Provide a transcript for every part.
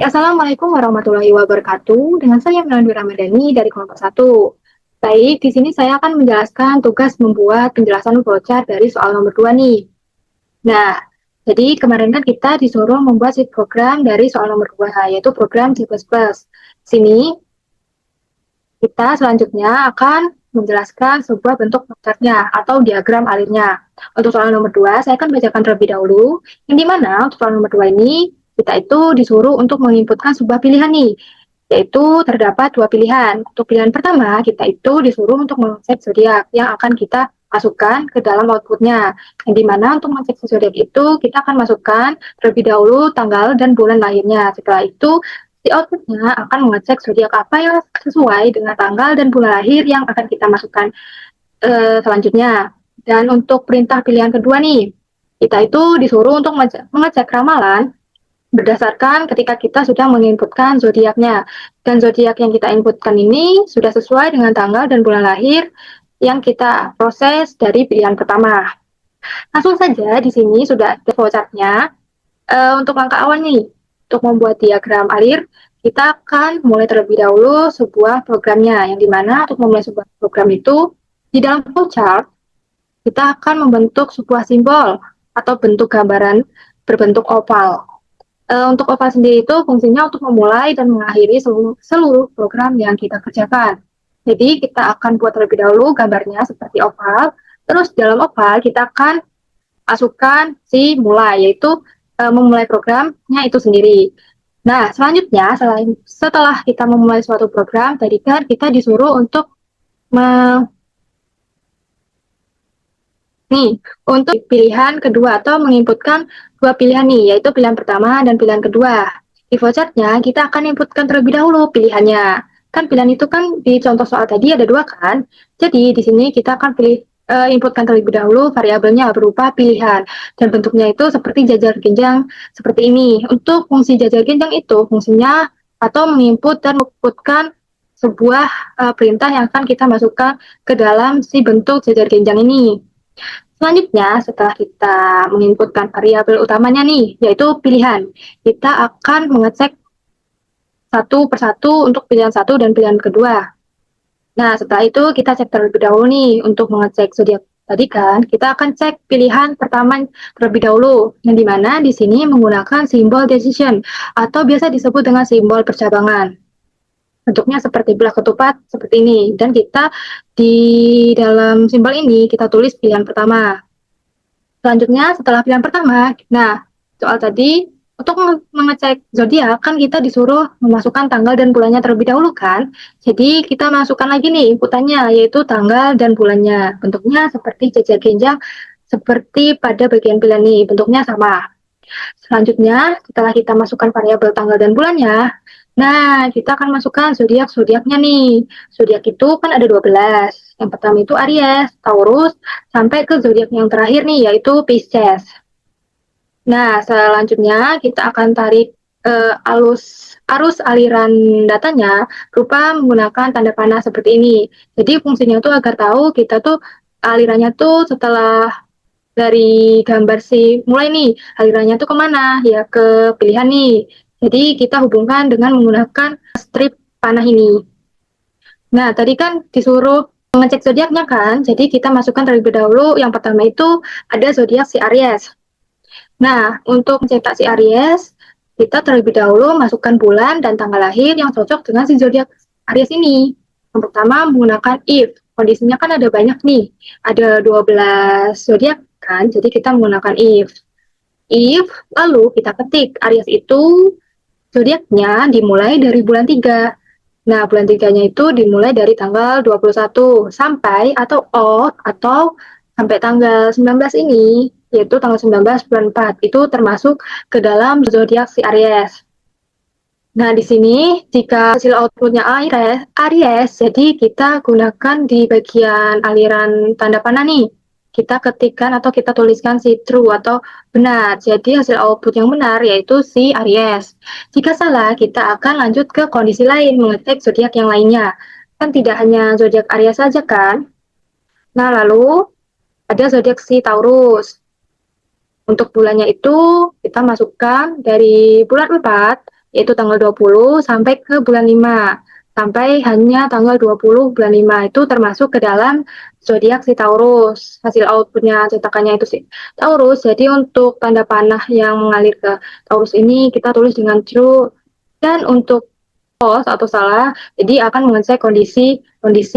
Assalamualaikum warahmatullahi wabarakatuh. Dengan saya Melandu Ramadhani dari kelompok satu. Baik, di sini saya akan menjelaskan tugas membuat penjelasan flowchart dari soal nomor 2 nih. Nah, jadi kemarin kan kita disuruh membuat sheet program dari soal nomor 2, yaitu program C++. Sini kita selanjutnya akan menjelaskan sebuah bentuk flowchartnya atau diagram alirnya. Untuk soal nomor 2, saya akan bacakan terlebih dahulu, yang dimana untuk soal nomor 2 ini kita itu disuruh untuk menginputkan sebuah pilihan nih, yaitu terdapat dua pilihan. Untuk pilihan pertama, kita itu disuruh untuk mengecek zodiak yang akan kita masukkan ke dalam outputnya. Yang dimana untuk mengecek zodiak itu, kita akan masukkan terlebih dahulu tanggal dan bulan lahirnya. Setelah itu, di outputnya akan mengecek zodiak apa yang sesuai dengan tanggal dan bulan lahir yang akan kita masukkan selanjutnya. Dan untuk perintah pilihan kedua nih, kita itu disuruh untuk mengecek ramalan berdasarkan ketika kita sudah menginputkan zodiaknya. Dan zodiak yang kita inputkan ini sudah sesuai dengan tanggal dan bulan lahir yang kita proses dari pilihan pertama. Langsung saja di sini sudah ada flowchartnya. Untuk langkah awal nih, untuk membuat diagram alir, kita akan mulai terlebih dahulu sebuah programnya, yang dimana untuk memulai sebuah program itu, di dalam flowchart, kita akan membentuk sebuah simbol atau bentuk gambaran berbentuk oval. Untuk oval sendiri itu fungsinya untuk memulai dan mengakhiri seluruh program yang kita kerjakan. Jadi kita akan buat terlebih dahulu gambarnya seperti oval, terus dalam oval kita akan masukkan si mulai, yaitu memulai programnya itu sendiri. Nah, selanjutnya setelah kita memulai suatu program, tadi kan kita disuruh untuk untuk pilihan kedua atau menginputkan dua pilihan nih, yaitu pilihan pertama dan pilihan kedua. Di flowchartnya kita akan inputkan terlebih dahulu pilihannya. Kan pilihan itu kan di contoh soal tadi ada dua kan. Jadi di sini kita akan inputkan terlebih dahulu variabelnya berupa pilihan, dan bentuknya itu seperti jajar genjang seperti ini. Untuk fungsi jajar genjang itu fungsinya atau menginput dan menginputkan sebuah perintah yang akan kita masukkan ke dalam si bentuk jajar genjang ini. Selanjutnya, setelah kita menginputkan variabel utamanya nih, yaitu pilihan, kita akan mengecek satu persatu untuk pilihan satu dan pilihan kedua. Nah, setelah itu kita cek terlebih dahulu nih untuk mengecek zodiak tadi kan, kita akan cek pilihan pertama terlebih dahulu, yang dimana di sini menggunakan simbol decision atau biasa disebut dengan simbol percabangan. Bentuknya seperti belah ketupat seperti ini, dan kita di dalam simbol ini kita tulis pilihan pertama. Selanjutnya setelah pilihan pertama, nah soal tadi untuk mengecek zodiak kan kita disuruh memasukkan tanggal dan bulannya terlebih dahulu kan. Jadi kita masukkan lagi nih inputannya, yaitu tanggal dan bulannya. Bentuknya seperti jajar genjang seperti pada bagian pilihan ini, bentuknya sama. Selanjutnya setelah kita masukkan variabel tanggal dan bulannya, nah kita akan masukkan zodiaknya nih. Zodiak itu kan ada 12. Yang pertama itu Aries, Taurus, sampai ke zodiak yang terakhir nih, yaitu Pisces. Nah, selanjutnya kita akan tarik arus aliran datanya berupa menggunakan tanda panah seperti ini. Jadi fungsinya tuh agar tahu kita tuh alirannya tuh setelah dari gambar si mulai nih, alirannya tuh kemana? Ya ke pilihan nih. Jadi kita hubungkan dengan menggunakan strip panah ini. Nah, tadi kan disuruh mengecek zodiaknya kan, jadi kita masukkan terlebih dahulu. Yang pertama itu ada zodiak si Aries. Nah, untuk mencetak si Aries, kita terlebih dahulu masukkan bulan dan tanggal lahir yang cocok dengan si zodiak Aries ini. Yang pertama menggunakan if. Kondisinya kan ada banyak nih. Ada 12 zodiak kan, jadi kita menggunakan if. If, lalu kita ketik Aries itu zodiaknya dimulai dari bulan 3. Nah, bulan 3-nya itu dimulai dari tanggal 21 sampai atau sampai tanggal 19 ini, yaitu tanggal 19 bulan 4. Itu termasuk ke dalam zodiak si Aries. Nah, di sini jika hasil outputnya Aries, jadi kita gunakan di bagian aliran tanda panah nih. Kita ketikkan atau kita tuliskan si true atau benar. Jadi hasil output yang benar yaitu si Aries. Jika salah, kita akan lanjut ke kondisi lain, mengecek zodiak yang lainnya. Kan tidak hanya zodiak Aries saja kan? Nah, lalu ada zodiak si Taurus. Untuk bulannya itu kita masukkan dari bulan 4 yaitu tanggal 20 sampai ke bulan 5. Sampai hanya tanggal 20 bulan 5 itu termasuk ke dalam zodiak si Taurus. Hasil outputnya cetakannya itu si Taurus. Jadi untuk tanda panah yang mengalir ke Taurus ini kita tulis dengan true. Dan untuk false atau salah, jadi akan mengecek kondisi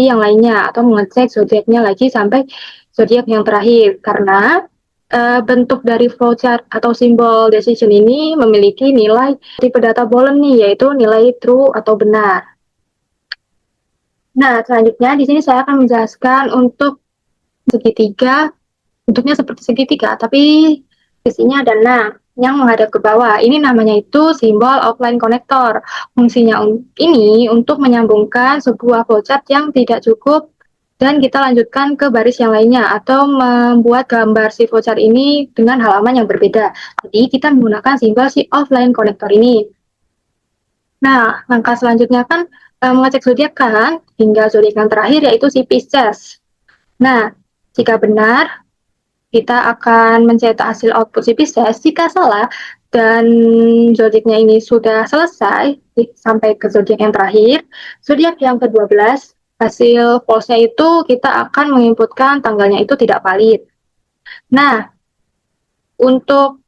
yang lainnya atau mengecek zodiaknya lagi sampai zodiak yang terakhir. Karena bentuk dari flowchart atau simbol decision ini memiliki nilai tipe data Bolen nih, yaitu nilai true atau benar. Nah, selanjutnya di sini saya akan menjelaskan untuk segitiga. Bentuknya seperti segitiga, tapi sisinya ada 6 yang menghadap ke bawah. Ini namanya itu simbol offline connector. Fungsinya ini untuk menyambungkan sebuah flowchart yang tidak cukup dan kita lanjutkan ke baris yang lainnya atau membuat gambar si flowchart ini dengan halaman yang berbeda. Jadi kita menggunakan simbol si offline connector ini. Nah, langkah selanjutnya kan mengecek zodiak kan, hingga zodiak yang terakhir yaitu si Pisces. Nah, jika benar kita akan mencetak hasil output si Pisces. Jika salah dan zodiaknya ini sudah selesai sampai ke zodiak yang terakhir, zodiak yang ke-12, hasil false-nya itu kita akan menginputkan tanggalnya itu tidak valid. Nah, untuk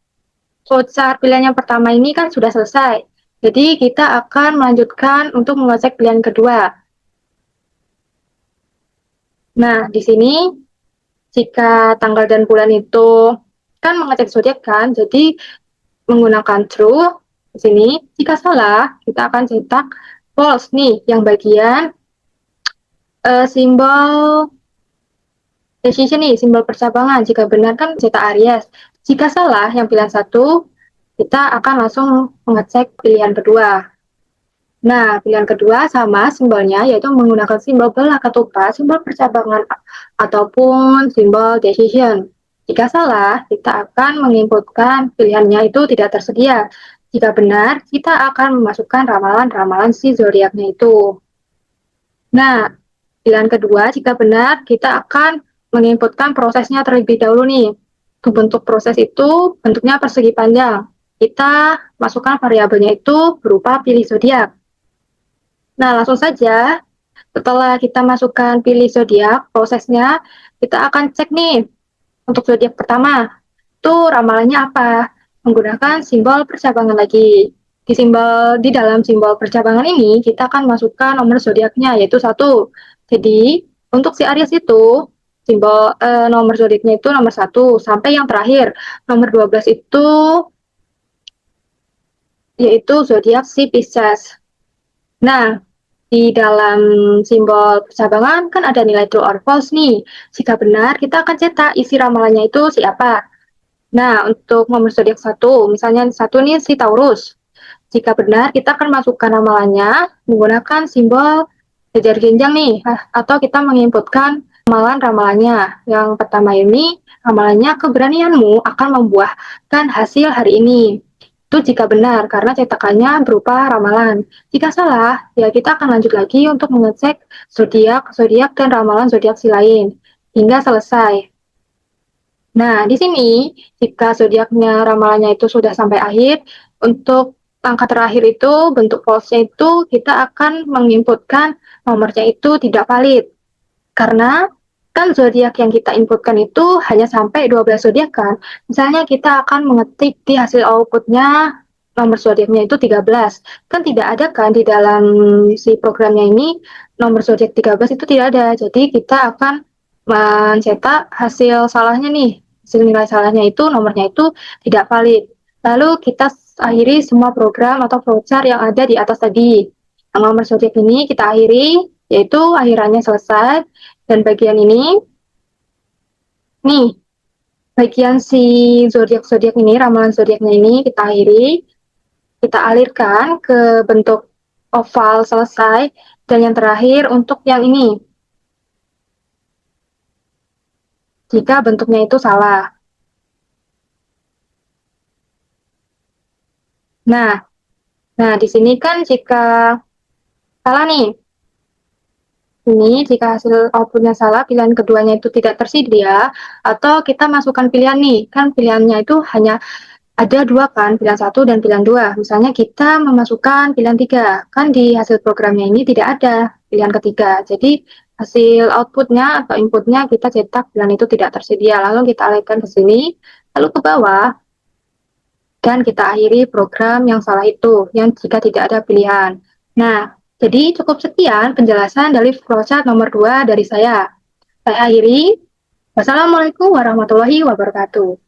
flowchart pilihan yang pertama ini kan sudah selesai. Jadi kita akan melanjutkan untuk mengecek pilihan kedua. Nah, di sini jika tanggal dan bulan itu kan mengecek zodiak kan, jadi menggunakan true di sini. Jika salah, kita akan cetak false nih, yang bagian simbol decision nih, simbol percabangan. Jika benar kan cetak Aries. Jika salah, yang pilihan satu, kita akan langsung mengecek pilihan kedua. Nah, pilihan kedua sama simbolnya, yaitu menggunakan simbol belah ketupat, simbol percabangan, ataupun simbol decision. Jika salah, kita akan menginputkan pilihannya itu tidak tersedia. Jika benar, kita akan memasukkan ramalan-ramalan si zodiaknya itu. Nah, pilihan kedua, jika benar, kita akan menginputkan prosesnya terlebih dahulu nih. Untuk bentuk proses itu bentuknya persegi panjang. Kita masukkan variabelnya itu berupa pilih zodiak. Nah, langsung saja setelah kita masukkan pilih zodiak, prosesnya kita akan cek nih untuk zodiak pertama. Itu ramalannya apa? Menggunakan simbol percabangan lagi. Di dalam simbol percabangan ini kita akan masukkan nomor zodiaknya yaitu 1. Jadi, untuk si Aries itu simbol nomor zodiaknya itu nomor 1 sampai yang terakhir nomor 12 itu yaitu zodiak si Pisces. Nah, di dalam simbol percabangan kan ada nilai true or false nih. Jika benar, kita akan cetak isi ramalannya itu siapa. Nah, untuk nomor zodiak 1, misalnya 1 nih si Taurus. Jika benar, kita akan masukkan ramalannya menggunakan simbol jajar genjang nih, atau kita menginputkan ramalan-ramalannya. Yang pertama ini, ramalannya keberanianmu akan membuahkan hasil hari ini. Itu jika benar, karena cetakannya berupa ramalan. Jika salah, ya kita akan lanjut lagi untuk mengecek zodiak, dan ramalan zodiak si lain, hingga selesai. Nah, di sini, jika zodiaknya ramalannya itu sudah sampai akhir, untuk angka terakhir itu, bentuk false-nya itu, kita akan menginputkan nomornya itu tidak valid. Karena kan zodiak yang kita inputkan itu hanya sampai 12 zodiak kan. Misalnya kita akan mengetik di hasil outputnya nomor zodiaknya itu 13. Kan tidak ada kan di dalam si programnya ini nomor zodiak 13 itu tidak ada. Jadi kita akan mencetak hasil salahnya nih. Hasil nilai salahnya itu nomornya itu tidak valid. Lalu kita akhiri semua program atau flowchart yang ada di atas tadi. Yang nomor zodiak ini kita akhiri, yaitu akhirannya selesai. Dan bagian ini, nih, bagian si zodiak-zodiak ini, ramalan zodiaknya ini kita akhiri, kita alirkan ke bentuk oval selesai, dan yang terakhir untuk yang ini, jika bentuknya itu salah. Nah, di sini kan jika salah nih, ini jika hasil outputnya salah, pilihan keduanya itu tidak tersedia, atau kita masukkan pilihan nih, kan pilihannya itu hanya Ada dua kan, pilihan satu dan pilihan dua. Misalnya kita memasukkan pilihan tiga, kan di hasil programnya ini tidak ada pilihan ketiga. Jadi hasil outputnya atau inputnya kita cetak pilihan itu tidak tersedia. Lalu kita alihkan ke sini, lalu ke bawah, dan kita akhiri program yang salah itu, yang jika tidak ada pilihan. Nah, jadi cukup sekian penjelasan dari flowchart nomor 2 dari saya. Saya akhiri. Wassalamualaikum warahmatullahi wabarakatuh.